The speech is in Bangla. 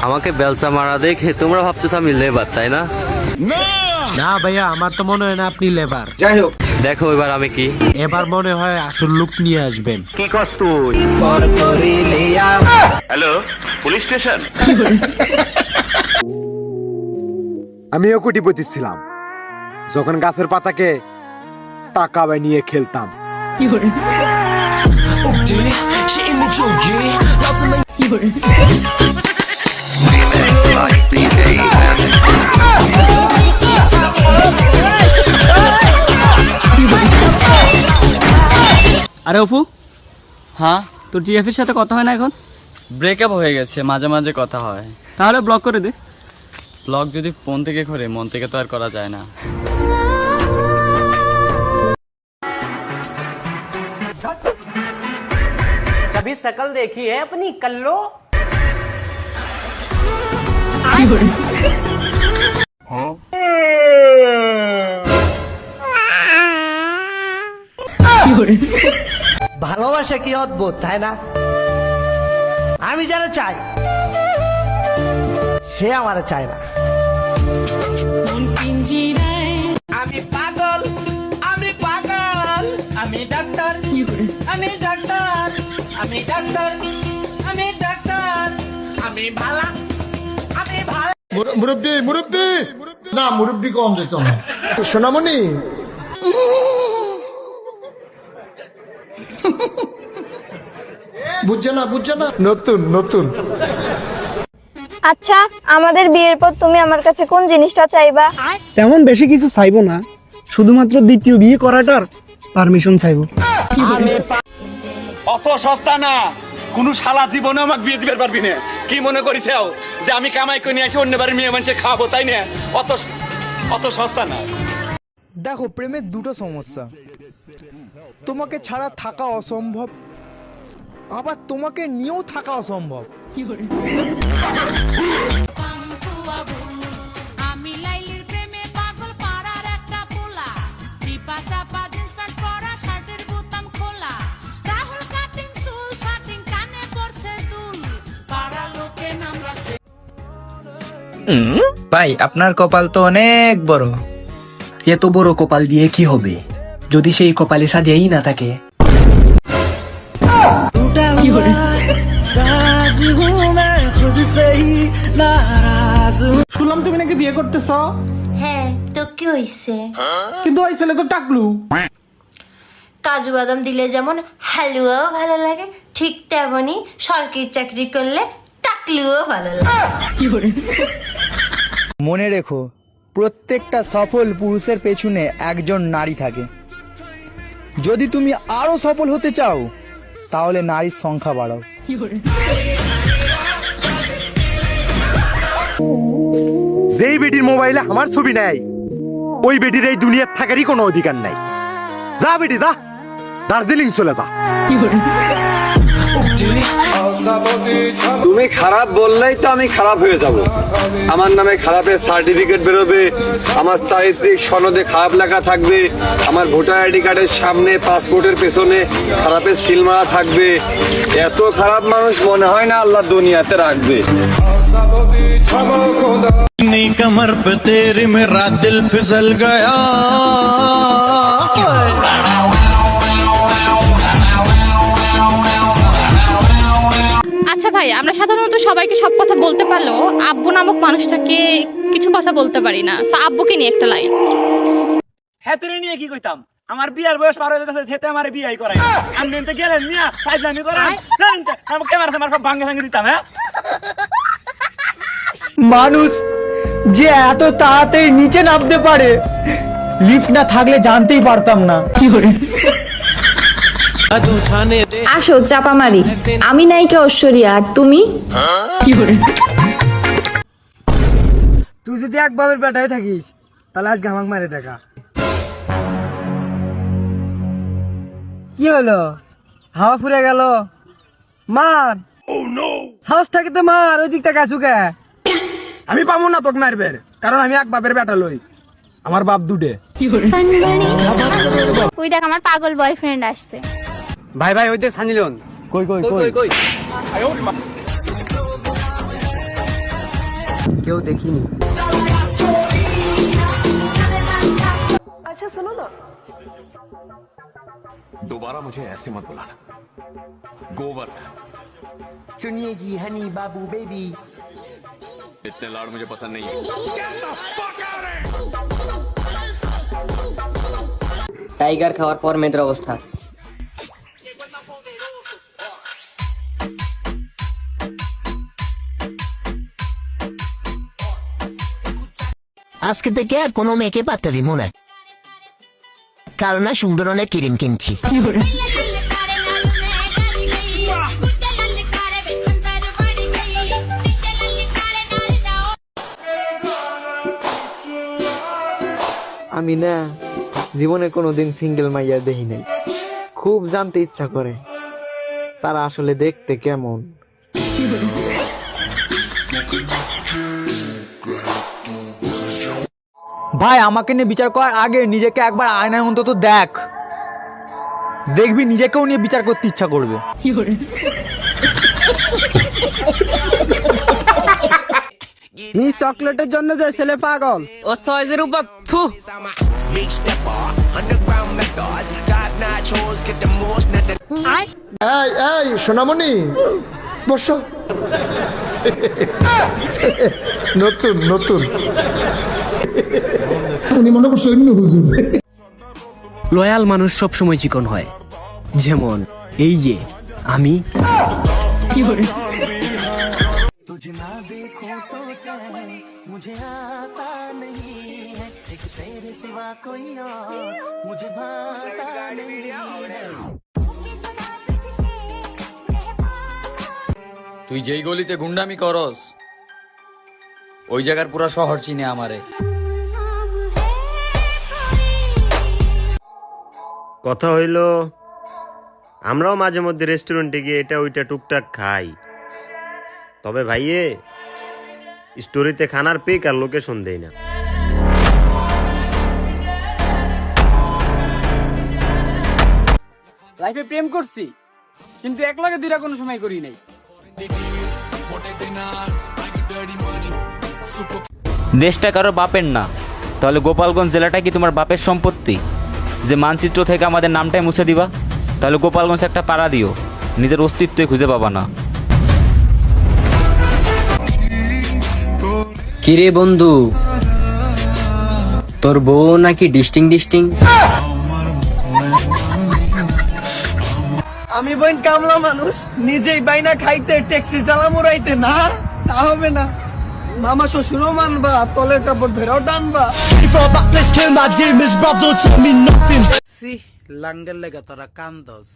আমাকে বেলচা মারা দেখে তোমরা ভাবতেছ আমি লেবার, তাই না? না ভাইয়া, আমার তো মনে হয় না আপনি লেবার। যাই হোক, দেখো এবার আমি কি। এবার মনে হয় আসল লুক নিয়ে আসবেন। কি কষ্ট তুই? Hello, police station. আমিও কোটিপতি ছিলাম যখন গাছের পাতাকে টাকা বানিয়ে খেলতাম। আরে অপু, হ্যাঁ, তোর জিএফের সাথে কথা হয় না এখন? ব্রেকআপ হয়ে গেছে, মাঝে মাঝে কথা হয়। তাহলে ব্লক করে দে। ব্লগ যদি ফোন থেকে করে, মন থেকে তো আর করা যায় না। कभी शकल देखी है अपनी कल्लो? ভালোবাসা কি অদ্ভুত, তাই না? আমি যারা চাই সে আমার চায় না। আমি পাগল, আমি পাগল, আমি ডাক্তার, আমি ডাক্তার, আমি ডাক্তার, আমি ডাক্তার, আমি ভালা, আমি ভালা। মুরব্বি মুরব্বি না, মুরব্বি কম যেত না। সোনামণি, বুঝছে না, বুঝছে না, নতুন নতুন। আচ্ছা, আমাদের বিয়ের পর তুমি আমার কাছে কোন জিনিসটা চাইবা? তেমন বেশি কিছু চাইবো না, শুধুমাত্র দ্বিতীয় বিয়ে করাটার পারমিশন চাইবো। অত সস্তা না, কোন শালা জীবনে আমাকে বিয়ে দিতে পারবি না। কি মনে করিস যে আমি কামাই করে নিয়ে আসি অন্য বাড়ির মেয়ে মানুষের খাওয়াবো, তাই না? অত সস্তা না। দেখো, প্রেমের দুটো সমস্যা, তোমাকে ছাড়া থাকা অসম্ভব, আবার তোমাকে নিয়েও থাকা অসম্ভব। আমি লাইলির প্রেমে পাগল, পাড়ার একটা পোলা, চিপা চাপা জিন্স প্যান্ট পরা, শার্টের বোতাম খোলা, রাহুল কাটিং চুল ছাটিং, কানে পড়ছে দুল, পাড়া লোকে নাম রাখছে। ভাই, আপনার কপাল তো অনেক বড়। এত বড় কপাল দিয়ে কি হবে যদি সেই কপালে সাজিয়েই না থাকে? শুনলাম তুমি নাকি বিয়ে করতেছ? হ্যাঁ, তো কি হইছে? কিন্তু ওই ছেলে তো টাকলু। কাজু বাদাম দিলে যেমন হালুয়াও ভালো লাগে, ঠিক তেমনি সরকারি চাকরি করলে টাকলুও ভালো লাগে। মনে রেখো, প্রত্যেকটা সফল পুরুষের পেছনে একজন নারী থাকে। যদি তুমি আরো সফল হতে চাও তাহলে নারীর সংখ্যা বাড়াও। যেই বেটির মোবাইলে আমার ছবি নাই, ওই বেটির এই দুনিয়ার থাকারই কোনো অধিকার নাই। যা বেটি যা, দার্জিলিং চলে যা। তুমি খারাপ বললেই তো আমি খারাপ হয়ে যাব। আমার নামে খারাপের সার্টিফিকেট বেরোবে, আমার চারিত্রিক সনদে খারাপ লেখা থাকবে, আমার ভোটার আইডি কার্ডের সামনে, পাসপোর্টের পেছনে খারাপের সিল মারা থাকবে। এত খারাপ মানুষ মনে হয় না আল্লাহ দুনিয়াতে রাখবে। कमर पे तेरे मेरा दिल फिसल गया। আচ্ছা ভাই, আমরা সাধারণত সবাইকে সব কথা বলতে পারলেও আব্বু নামক মানুষটাকে কিছু কথা বলতে পারি না। সো আব্বুকে নিয়ে একটা লাইন। হ্যাঁ, তোরে নিয়ে কি কইতাম? আমার বিয়ার বয়স পার হয়ে যাচ্ছে, সেতে আমার বিয়াই করাই। আমি তো গেলেন মিয়া ফাইজলামি করেন, আমার ক্যামেরা আমার সব ভাঙে ভাঙে দিতাম। হ্যাঁ, মানুষ যে এত তাড়াতাড়ি নিচে নামতে পারে, লিফট না থাকলে জানতেই পারতাম না। আসো চাপামারি, আমি নায়িকা ঐশ্বরিয়া, আর তুমি? তুই যদি এক বাবের বেটায় থাকিস তাহলে আজকে আমাকে মারে দেখা। কি হলো? হাওয়া ফুরে গেল? মার, সাহস থাকে তো মার। ওই দিকটা গাছুকে আমি পাবো না তোকে মারবে, কারণ আমি এক বাপের বেটা লই, আমার বাপ দুটে। ওই দেখ, আমার পাগল বয়ফ্রেন্ড আসছে। ভাই ভাই, ওই দেখ সানিলন কই কই কই কই কেউ দেখিনি। আচ্ছা শোনো না, दोबारा मुझे ऐसे मत बुलाना। गोवर्धन, सुनिए जी हनी बाबू बेबी, इतने लाड़ मुझे पसंद नहीं है। টাইগার খাওয়ার পর মেয়েদের অবস্থা। আজকে থেকে আর কোনো মেয়েকে পাত্তা দিব না, কারণ না সুন্দর অনেক ক্রিম কিনছি। আমি না জীবনে কোনোদিন সিঙ্গেল মাইয়া দেখি নাই, খুব জানতে ইচ্ছা করে তারা আসলে দেখতে কেমন। ভাই আমাকে নিয়ে বিচার করার আগে নিজেকে একবার আয়নায় অন্তত দেখ, দেখবি নিজেকেও নিয়ে বিচার করতে ইচ্ছা করবে। এই চকলেটের জন্য যে ছেলে পাগল, ও সাইজের উপর থু। এই এই সোনামণি বসো। নতুন নতুন উনি মনে করছো অন্য হুজুর। লয়াল মানুষ সব সময় চিকন হয়, যেমন এই যে আমি। তুই যেই গলিতে গুন্ডামি করস ওই জায়গার পুরা শহর চিনে আমারে। কথা হইলো আমরাও মাঝে মধ্যে রেস্টুরেন্টে গিয়ে এটা ওইটা টুকটাক খাই, তবে ভাইয়ে স্টোরিতে খানার পিক আর লোকেশন দেই না। লাইফে প্রেম করছি, কিন্তু একলাগে দুইটা কোনো সময় করি নাই। দেশটা কারো বাপের না, তাহলে গোপালগঞ্জ জেলাটা কি তোমার বাপের সম্পত্তি যে মানচিত্র থেকে আমাদের নামটাই মুছে দিবা? তাহলে গোপালগঞ্জ একটা পাড়া দিও, নিজের অস্তিত্বই খুঁজে পাবা না। কিরে বন্ধু, তোর বউ নাকি ডিস্টিং ডিস্টিং? আমি বোন কামলা মানুষ, নিজেই বাইনা খাইতে ট্যাক্সি চালাম উড়াইতে না, তা হবে না। মামা শ্বশুরও মানবা, তলের কাপড় ধরেও টানবা। লাঙ্গের লেগে তোরা কান্দস।